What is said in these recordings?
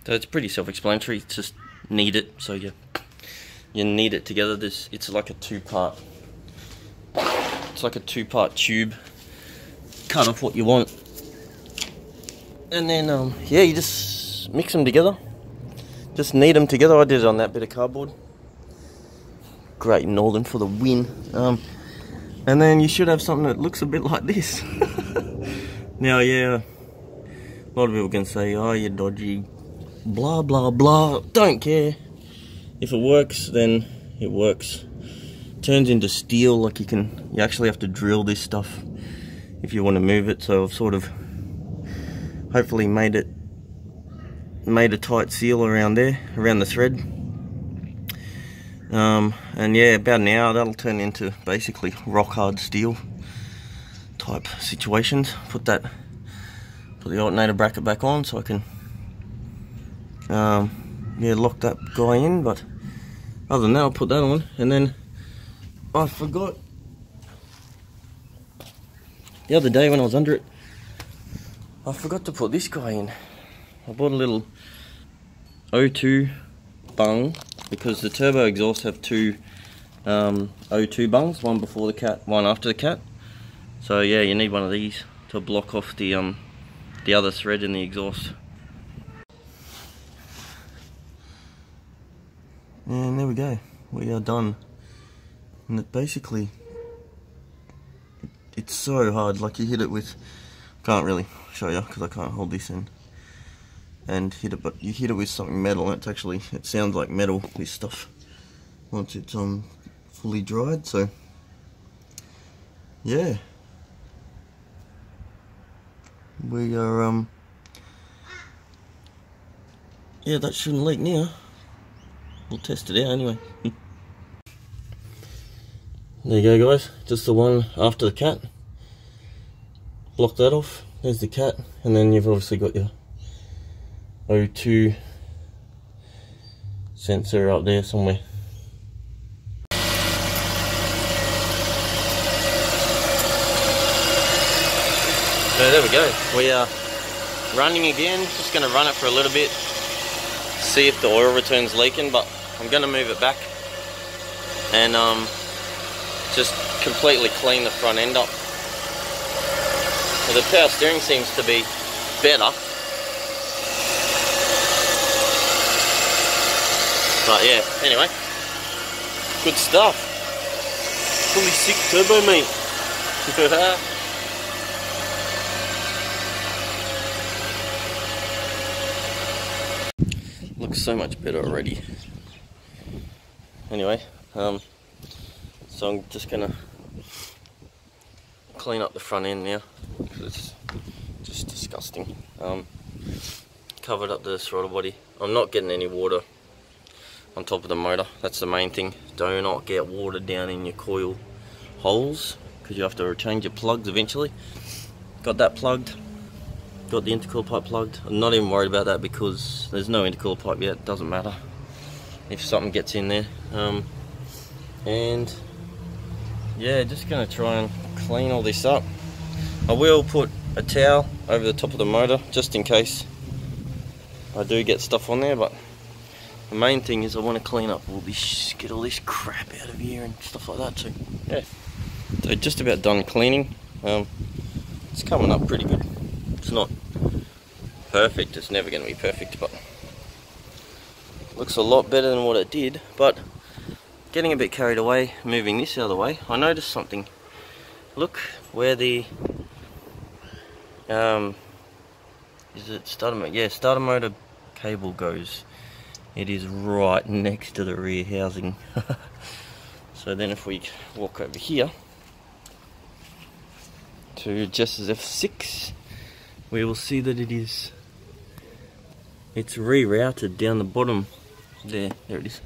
So it's pretty self-explanatory. It's just knead it, so you knead it together. It's like a two-part. It's like a two-part tube. Cut off what you want, and then yeah, you just mix them together. Just knead them together. I did it on that bit of cardboard. Great Northern for the win. And then you should have something that looks a bit like this. Now, yeah, a lot of people can say, oh, you're dodgy, blah, blah, blah. Don't care. If it works, then it works. Turns into steel. Like you actually have to drill this stuff if you want to move it. So I've sort of hopefully made a tight seal around there, around the thread. And yeah, about an hour that'll turn into basically rock hard steel type situations. Put the alternator bracket back on so I can yeah, lock that guy in. But other than that, I'll put that on. And then I forgot the other day when I was under it, I forgot to put this guy in. I bought a little O2 bung, because the turbo exhausts have two O2 bungs, one before the cat, one after the cat. So yeah, you need one of these to block off the other thread in the exhaust. And there we go, we are done. And it basically, it's so hard. Like you hit it with, can't really show you because I can't hold this in and hit it, but you hit it with something metal, and it sounds like metal, this stuff, once it's fully dried. So yeah, we are yeah, that shouldn't leak now. We'll test it out anyway. There you go, guys, just the one after the cat. Block that off, there's the cat, and then you've obviously got your O2 sensor up there somewhere. So there we go, we are running again. Just going to run it for a little bit, see if the oil return's leaking, but I'm going to move it back and just completely clean the front end up. Well, the power steering seems to be better. But yeah, anyway, good stuff. Fully sick turbo, mate. Looks so much better already. Anyway, so I'm just gonna clean up the front end now, because it's just disgusting. Covered up the throttle body. I'm not getting any water on top of the motor. That's the main thing. Do not get water down in your coil holes, because you have to change your plugs eventually. Got that plugged, got the intercooler pipe plugged. I'm not even worried about that because there's no intercooler pipe yet. Doesn't matter if something gets in there. And yeah, just gonna try and clean all this up. I will put a towel over the top of the motor just in case I do get stuff on there, but the main thing is I want to clean up all this, get all this crap out of here and stuff like that. So yeah, so just about done cleaning. It's coming up pretty good. It's not perfect, it's never going to be perfect, but looks a lot better than what it did. But getting a bit carried away moving this out of the way, I noticed something. Look where the is it starter motor? Yeah, starter motor cable goes. It is right next to the rear housing. So then if we walk over here to Jess's F6, we will see that it's rerouted down the bottom there. There it is.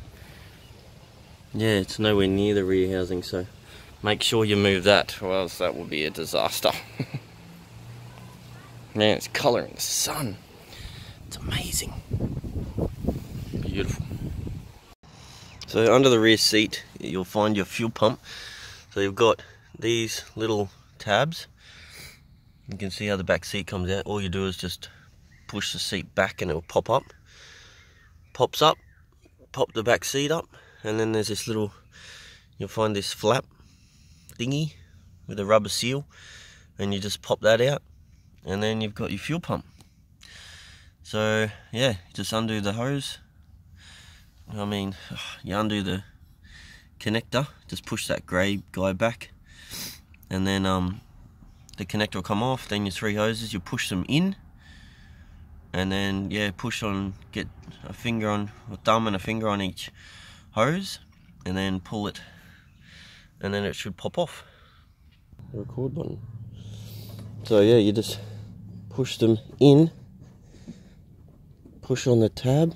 Yeah, it's nowhere near the rear housing, so make sure you move that, or else that will be a disaster. Man, it's colour in the sun. It's amazing. Beautiful. So under the rear seat you'll find your fuel pump. So you've got these little tabs. You can see how the back seat comes out. All you do is just push the seat back and it will pop up. pops up, pop the back seat up, and then there's this little, you'll find this flap thingy with a rubber seal, and you just pop that out, and then you've got your fuel pump. So yeah, just undo the hose. I mean, you undo the connector, just push that grey guy back, and then the connector will come off. Then your 3 hoses, you push them in, and then yeah, push on, get a finger on, a thumb and a finger on each hose, and then pull it, and then it should pop off. Record button. So yeah, you just push them in, push on the tab,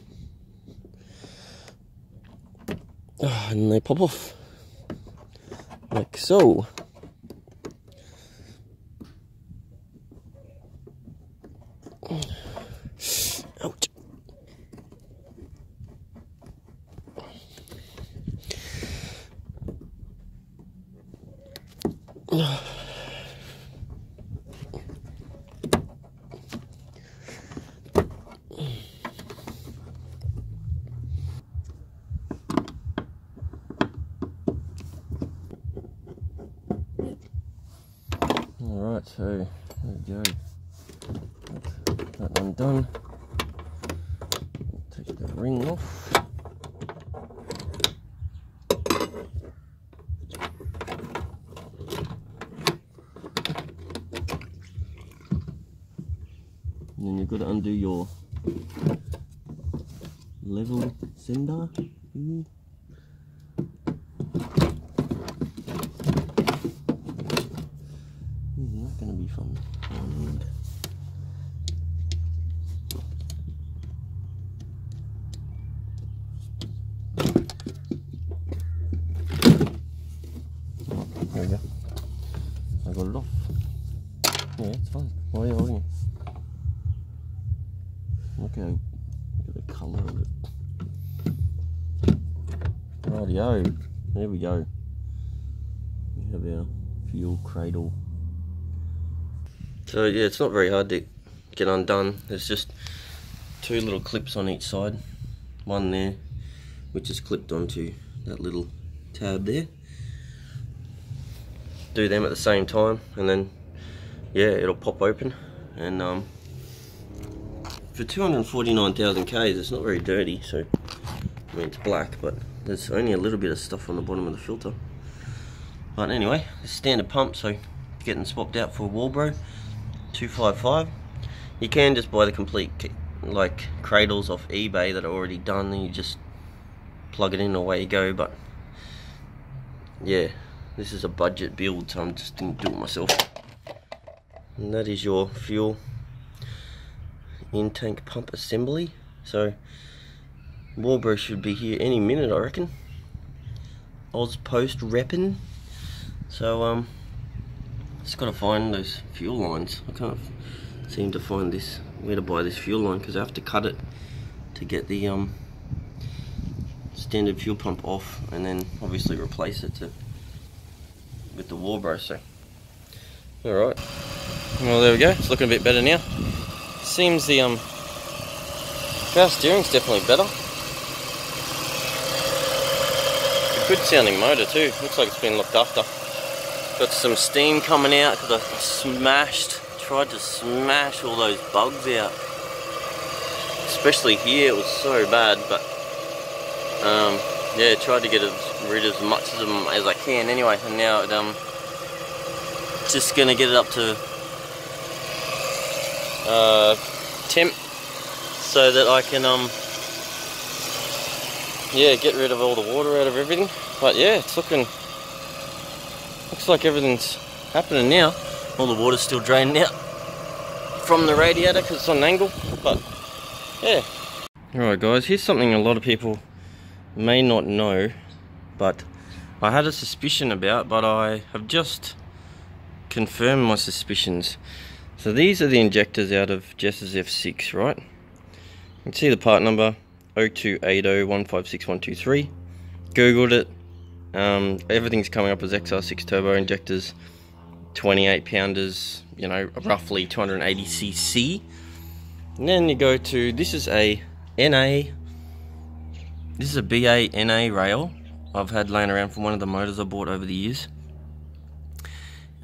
and they pop off like so. Ouch. Alright, so there we go. That undone. Take the ring off. And then you've got to undo your level sender. Not going to be fun. There we go. I got it off. Yeah, it's fine. Why are you holding it? Okay, look at the colour of it. Rightio. There we go. We have our fuel cradle. So yeah, it's not very hard to get undone. There's just 2 little clips on each side. One there, which is clipped onto that little tab there. Do them at the same time, and then yeah, it'll pop open. And for 249,000 Ks, it's not very dirty. So I mean, it's black, but there's only a little bit of stuff on the bottom of the filter. But anyway, it's standard pump, so getting swapped out for Walbro 255. You can just buy the complete like cradles off eBay that are already done, and you just plug it in and away you go. But yeah, this is a budget build, so I'm just going to do it myself. And that is your fuel in-tank pump assembly. So Walbro should be here any minute, I reckon. Oz Post reppin'. So just got to find those fuel lines. I can't seem to find this, where to buy this fuel line, because I have to cut it to get the standard fuel pump off, and then obviously replace it with the Walbro. So alright, well there we go, it's looking a bit better now. Seems the power steering's definitely better. It's a good sounding motor too, looks like it's been looked after. Got some steam coming out because I tried to smash all those bugs out. Especially here, it was so bad, but yeah, tried to get rid of as much of them as I can anyway, and now just gonna get it up to temp so that I can yeah, get rid of all the water out of everything. But yeah, it's looks like everything's happening now. All the water's still draining out from the radiator because it's on an angle, but yeah. Alright guys, here's something a lot of people may not know, but I had a suspicion about, but I have just confirmed my suspicions. So these are the injectors out of Jess's F6, right? You can see the part number 0280156123. Googled it. Everything's coming up as XR6 turbo injectors, 28 pounders, you know, roughly 280cc. And then you go to, this is a NA This is a BA NA rail I've had laying around from one of the motors I bought over the years.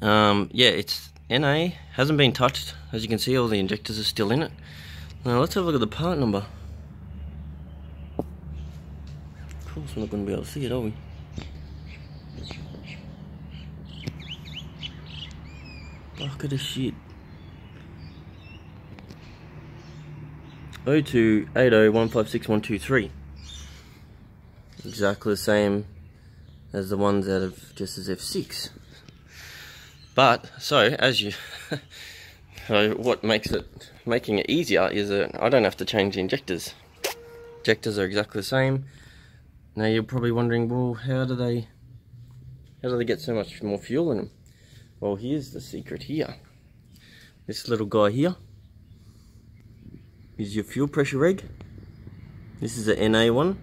Yeah, it's NA, hasn't been touched. As you can see, all the injectors are still in it. Now let's have a look at the part number. Of course we're not going to be able to see it, are we? Bucket of shit. 0280156123. Exactly the same as the ones out of just as F6. But so as you so what making it easier is that I don't have to change the injectors. Injectors are exactly the same. Now you're probably wondering, well, how do they get so much more fuel in them? Well, here's the secret here. This little guy here is your fuel pressure reg. This is a NA one,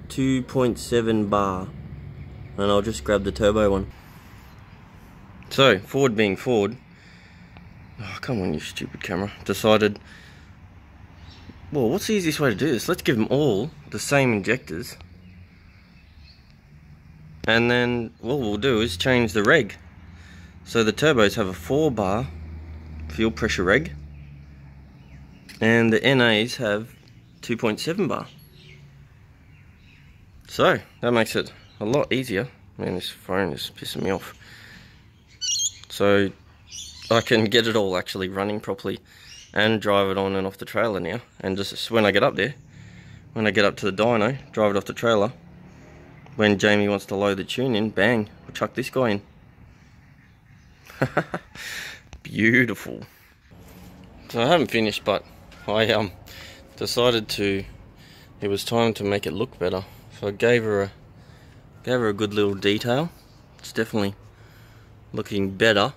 2.7 bar, and I'll just grab the turbo one. So Ford being Ford, oh come on you stupid camera, decided, well, what's the easiest way to do this? Let's give them all the same injectors, and then what we'll do is change the reg. So the turbos have a 4 bar fuel pressure reg, and the NAs have 2.7 bar. So that makes it a lot easier. Man, this phone is pissing me off. So I can get it all actually running properly and drive it on and off the trailer now. And just when I get up there, when I get up to the dyno, drive it off the trailer. When Jamie wants to load the tune in, bang, we'll chuck this guy in. Beautiful. So I haven't finished, but I decided it was time to make it look better. So I gave her a good little detail. It's definitely looking better.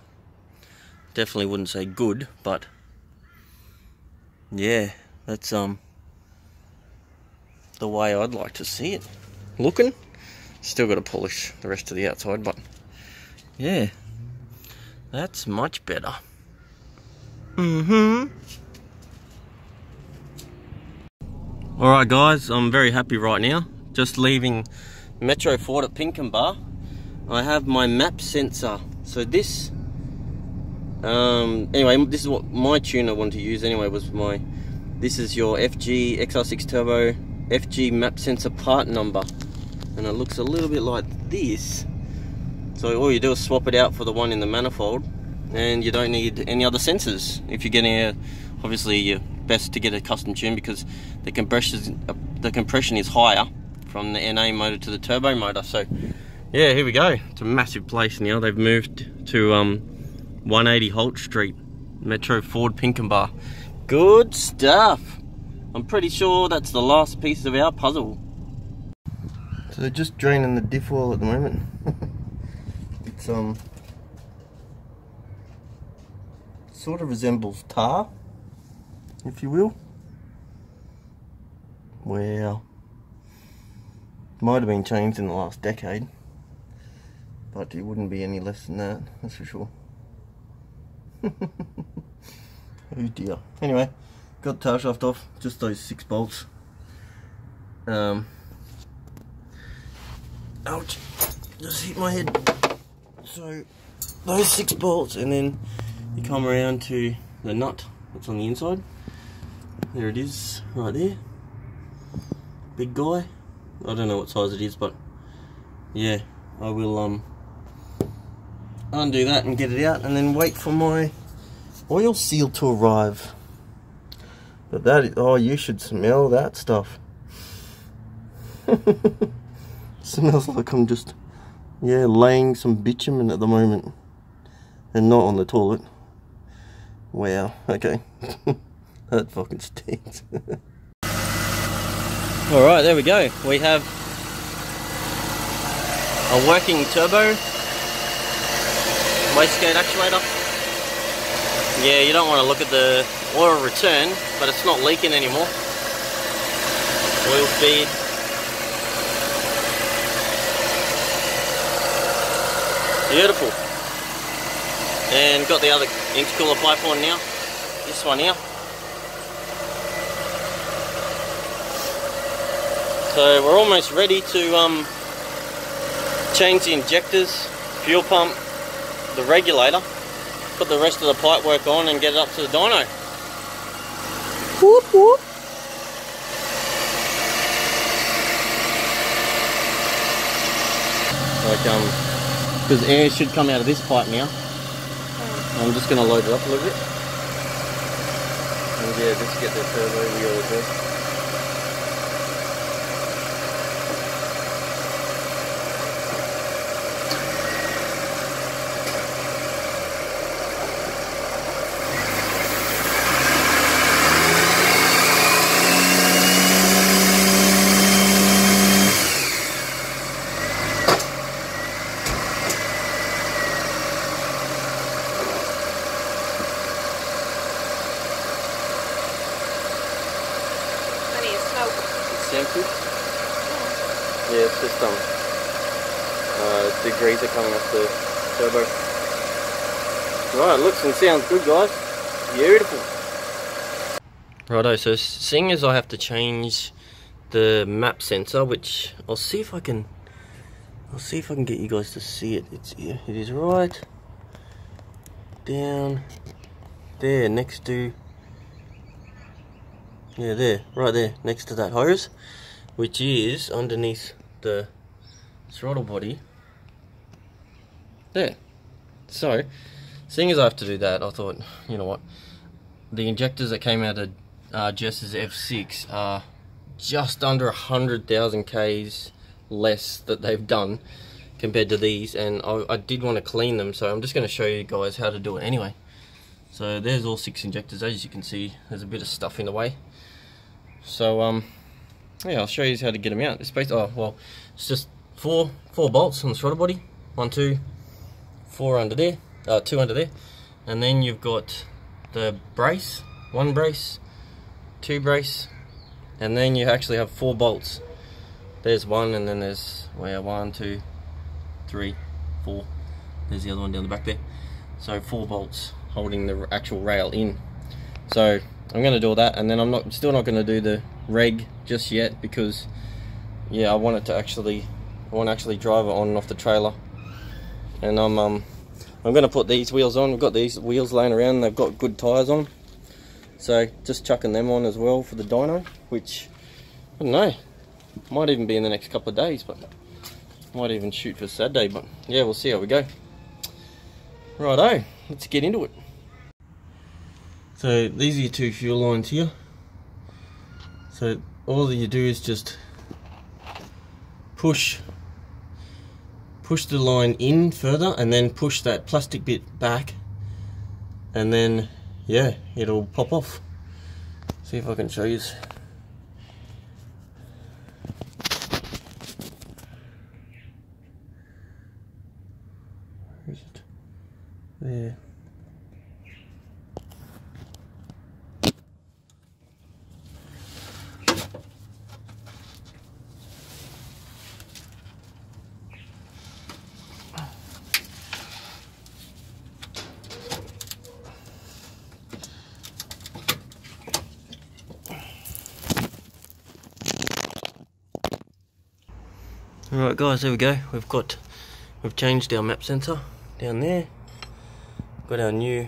Definitely wouldn't say good, but yeah, that's the way I'd like to see it looking. Still got to polish the rest of the outside, but yeah, that's much better. Alright guys, I'm very happy right now. Just leaving Metro Ford at Pinkenbar. I have my map sensor. So this, anyway, this is what my tune I wanted to use anyway, this is your FG XR6 Turbo FG map sensor part number. And it looks a little bit like this. So all you do is swap it out for the one in the manifold, and you don't need any other sensors. If you're getting obviously you're best to get a custom tune because the compression is higher from the NA motor to the turbo motor. So yeah, here we go. It's a massive place now. They've moved to 180 Holt Street, Metro Ford Pinkenbar. Good stuff. I'm pretty sure that's the last piece of our puzzle. So they're just draining the diff oil at the moment. It's sort of resembles tar, if you will. Wow. Might have been changed in the last decade, but it wouldn't be any less than that, that's for sure. Oh dear. Anyway, got the tail shaft off, just those 6 bolts. Ouch, just hit my head. So those 6 bolts, and then you come around to the nut that's on the inside. There it is, right there. Big guy. I don't know what size it is, but yeah, I will undo that and get it out, and then wait for my oil seal to arrive. But that is, oh, you should smell that stuff. Smells like I'm just, yeah, laying some bitumen at the moment, and not on the toilet. Wow, okay. That fucking stinks. Alright, there we go. We have a working turbo wastegate actuator. Yeah, you don't want to look at the oil return, but it's not leaking anymore. Oil feed. Beautiful. And got the other intercooler pipe on now. This one here. So we're almost ready to change the injectors, fuel pump, the regulator, put the rest of the pipe work on and get it up to the dyno. Whoop whoop. Like because air should come out of this pipe now. I'm just going to load it up a little bit. And yeah, just get the turbo wheel as well. Yeah, it's just degrees are coming off the turbo. Right, looks and sounds good, guys. Beautiful. Righto, so seeing as I have to change the map sensor, which I'll see if I can get you guys to see it. It is right down there next to, yeah, there, right there next to that hose, which is underneath the throttle body there. So seeing as I have to do that, I thought, you know what, the injectors that came out of Jess's F6 are just under 100,000 Ks less that they've done compared to these, and I did want to clean them, so I'm just going to show you guys how to do it anyway. So there's all 6 injectors. As you can see, there's a bit of stuff in the way, so yeah, I'll show you how to get them out. It's based, oh well, it's just four bolts on the throttle body. 1, 2, 4 under there, 2 under there, and then you've got the brace, 1 brace, 2 brace, and then you actually have 4 bolts. There's 1, and then there's 1, 2, 3, 4. There's the other one down the back there. So 4 bolts holding the actual rail in. So I'm going to do all that, and then I'm still not going to do the reg just yet, because yeah, I want to actually drive it on and off the trailer. And I'm going to put these wheels on. We've got these wheels laying around, and they've got good tyres on, so just chucking them on as well for the dyno, which I don't know, might even be in the next couple of days, but might even shoot for Saturday. But yeah, we'll see how we go. Righto, let's get into it. So these are your 2 fuel lines here. So all that you do is just push the line in further, and then push that plastic bit back, and then yeah, it'll pop off. See if I can show you. Where is it? There. Alright guys, there we go. We've changed our map sensor down there. Got our new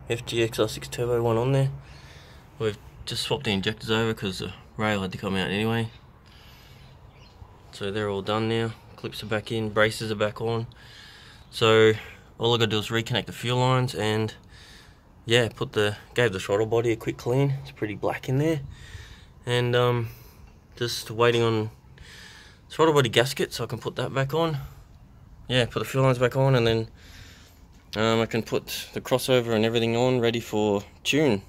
FGXR6 turbo one on there. We've just swapped the injectors over because the rail had to come out anyway. So they're all done now. Clips are back in, braces are back on. So all I gotta do is reconnect the fuel lines, and yeah, gave the throttle body a quick clean. It's pretty black in there. And just waiting on throttle body gasket so I can put that back on. Yeah, put the fuel lines back on, and then I can put the crossover and everything on, ready for tune.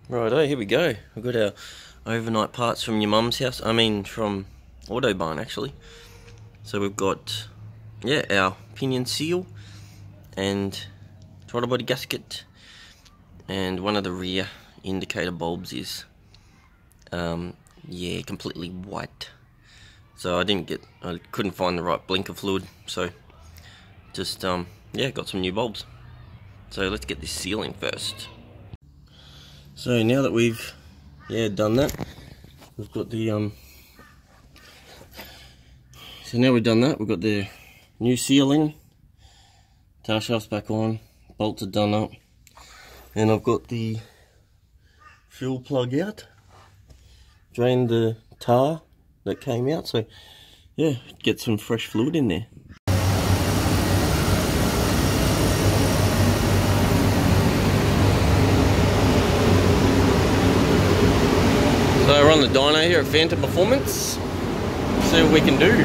Righto, here we go. We've got our overnight parts from your mum's house. I mean, from Autobarn actually. So we've got, yeah, our pinion seal and throttle body gasket, and one of the rear indicator bulbs is yeah, completely white. So I couldn't find the right blinker fluid, so just yeah, got some new bulbs. So let's get this seal in first. So now that we've done that, we've got the so now we've done that, we've got the new seal in, tail shafts back on, bolts are done up, and I've got the fuel plug out, drained the tar that came out, so yeah, get some fresh fluid in there. So we're on the dyno here at Phantom Performance. See what we can do.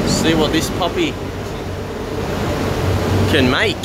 See what this puppy can make.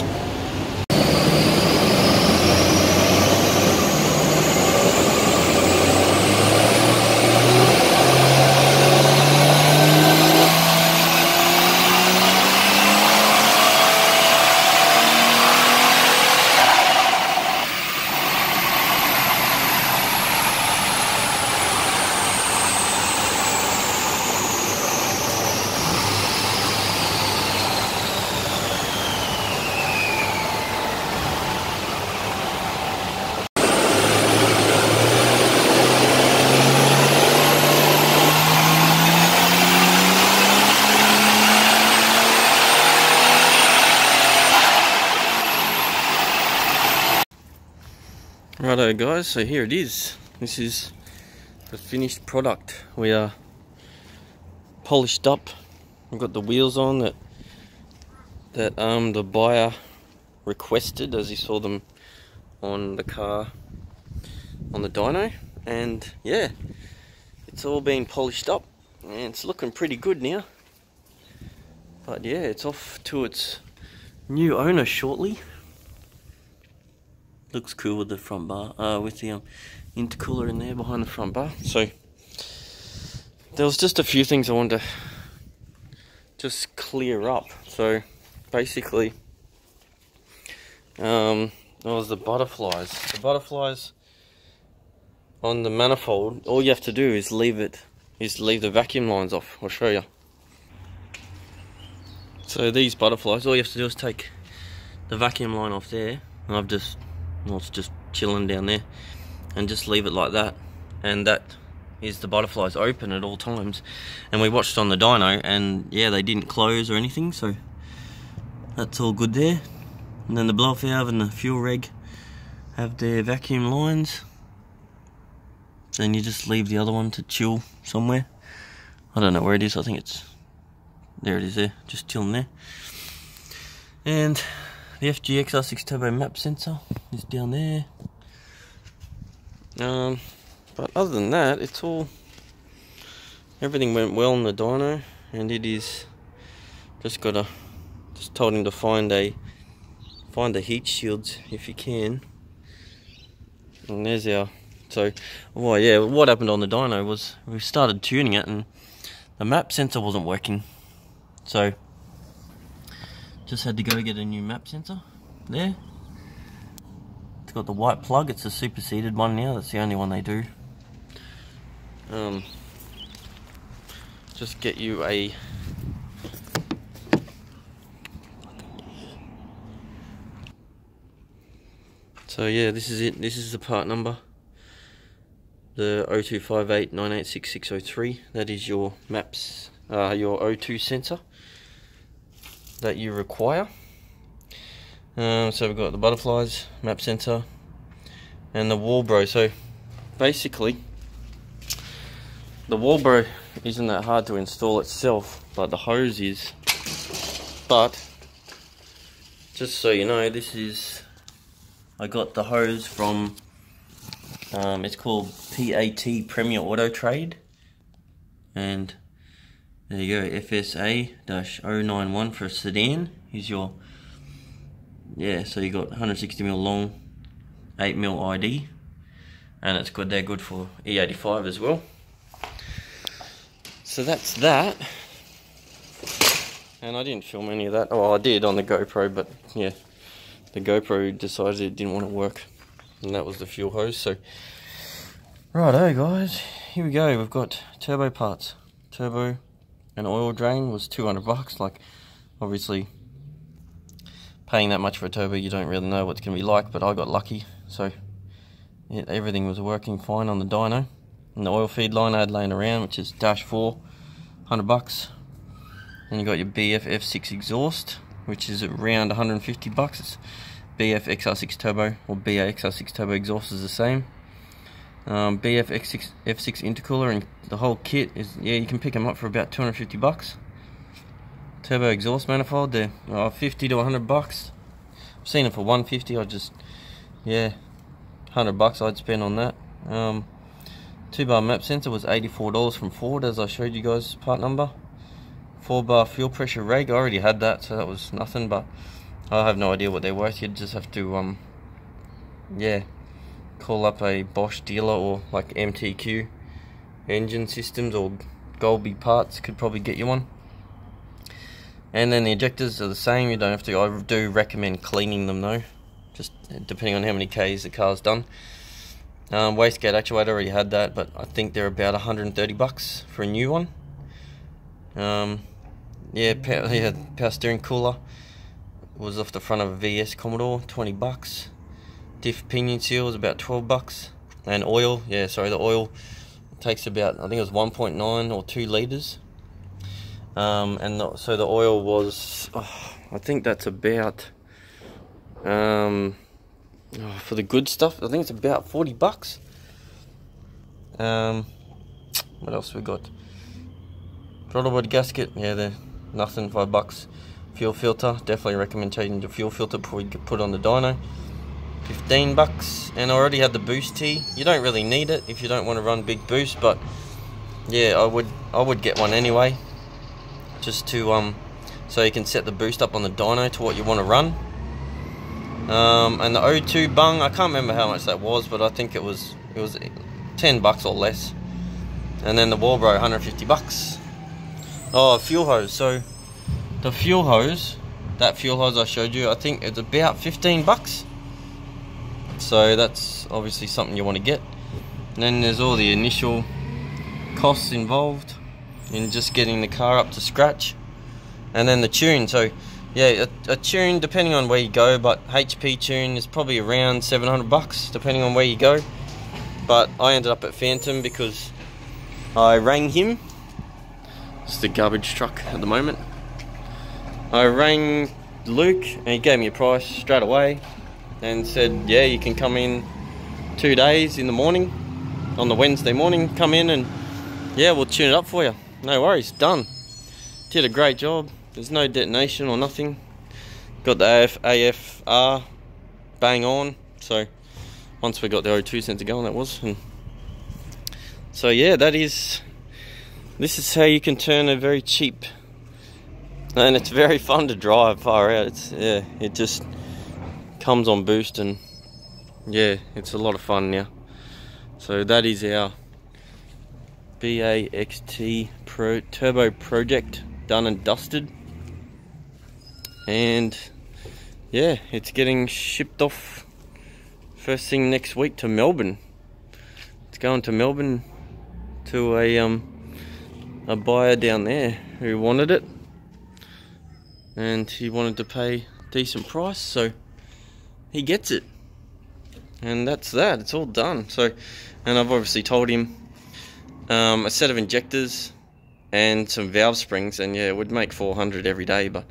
Righto guys, so here it is. This is the finished product. We are polished up. We've got the wheels on that the buyer requested, as he saw them on the car on the dyno, and yeah, it's all been polished up and it's looking pretty good now. But yeah, it's off to its new owner shortly. Looks cool with the front bar, with the intercooler in there behind the front bar. So there was just a few things I wanted to just clear up. So basically, that was the butterflies. The butterflies on the manifold. All you have to do is leave the vacuum lines off. I'll show you. So these butterflies, all you have to do is take the vacuum line off there, and it's just chilling down there, and just leave it like that, and that is the butterflies open at all times. And we watched on the dyno, and yeah, they didn't close or anything, so that's all good there. And then the blow valve and the fuel reg have their vacuum lines. Then you just leave the other one to chill somewhere. I don't know where it is. I think it's there. It is there, just chilling there. And the FGX R6 Turbo map sensor is down there. But other than that, it's all, everything went well on the dyno, and it is just told him to find the heat shields if you can. And there's our, so well, yeah, what happened on the dyno was we started tuning it and the map sensor wasn't working, so just had to go get a new map sensor there. It's got the white plug, it's a superseded one now, that's the only one they do. Just get you a so yeah, this is it, this is the part number, the 0258986603. that is your maps, your O2 sensor that you require. So we've got the butterflies, map sensor, and the Walbro. So basically, the Walbro isn't that hard to install itself, but the hose is. But just so you know, this is, I got the hose from, it's called PAT Premier Auto Trade, and there you go, FSA-091 for a sedan is your, yeah, so you got 160mm long, 8mm ID, and it's good, they're good for E85 as well. So that's that. And I didn't film any of that. Oh, I did on the GoPro, but yeah, the GoPro decided it didn't want to work, and that was the fuel hose. So righto guys, here we go. We've got turbo parts. Turbo and oil drain was 200 bucks. Like, obviously paying that much for a turbo, you don't really know what it's gonna be like, but I got lucky. So everything was working fine on the dyno. And the oil feed line I had laying around, which is -4, $100. And you got your BF F6 exhaust, which is around $150. It's BF XR6 Turbo or BA XR6 Turbo exhaust is the same. BF F6 intercooler and the whole kit is, yeah, you can pick them up for about $250. Turbo exhaust manifold, they're $50 to $100. I've seen it for $150. I just, yeah, $100 I'd spend on that. 2-bar map sensor was $84 from Ford, as I showed you guys part number. 4-bar fuel pressure reg, I already had that, so that was nothing, but I have no idea what they're worth. You'd just have to yeah, call up a Bosch dealer, or like MTQ engine systems or Golby parts could probably get you one. And then the injectors are the same, you don't have to. I do recommend cleaning them though, just depending on how many Ks the car's done. Wastegate actuator, already had that, but I think they're about $130 for a new one. Yeah, power steering cooler was off the front of a VS Commodore, $20. Diff pinion seal was about $12. And oil, yeah, sorry, the oil takes about, I think it was 1.9 or 2 litres. So the oil was, I think that's about, for the good stuff, I think it's about $40. What else we got? Throttle body gasket, yeah, they're nothing, $5. Fuel filter, definitely recommend changing the fuel filter before you put on the dyno. $15. And I already had the boost tee. You don't really need it if you don't want to run big boost, but yeah, I would get one anyway, just to so you can set the boost up on the dyno to what you want to run. And the O2 bung, I can't remember how much that was, but I think it was $10 or less. And then the Walbro, $150. Oh, fuel hose. So the fuel hose, that fuel hose I showed you, I think it's about $15. So that's obviously something you want to get. And then there's all the initial costs involved in just getting the car up to scratch. And then the tune. So yeah, a tune, depending on where you go, but HP tune is probably around $700 depending on where you go. But I ended up at Phantom because I rang him. It's the garbage truck at the moment. I rang Luke and he gave me a price straight away and said, yeah, you can come in 2 days in the morning, on the Wednesday morning, come in and yeah, we'll tune it up for you. No worries, done. Did a great job. There's no detonation or nothing. Got the AFR bang on. So once we got the O2 sensor going, that was. And so yeah, this is how you can turn a very cheap, and it's very fun to drive far out. It just comes on boost, and yeah, it's a lot of fun now. So that is our BA XT Turbo project done and dusted. And yeah, it's getting shipped off first thing next week to Melbourne. It's going to Melbourne to a buyer down there who wanted it, and he wanted to pay a decent price, so he gets it. And that's that, it's all done. So, and I've obviously told him a set of injectors and some valve springs, and yeah, it would make 400 every day, but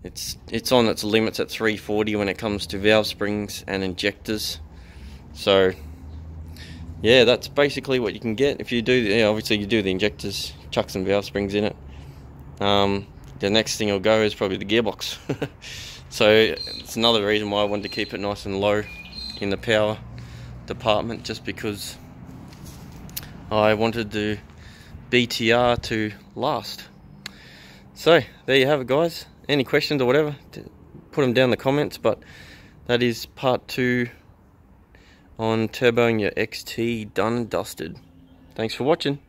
it's on its limits at 340 when it comes to valve springs and injectors. So yeah, that's basically what you can get. If you do, yeah, obviously you do the injectors, chuck some valve springs in it. The next thing will go is probably the gearbox. So it's another reason why I wanted to keep it nice and low in the power department, just because I wanted the BTR to last. So there you have it, guys. Any questions or whatever, put them down in the comments. But that is part 2 on turboing your XT done and dusted. Thanks for watching.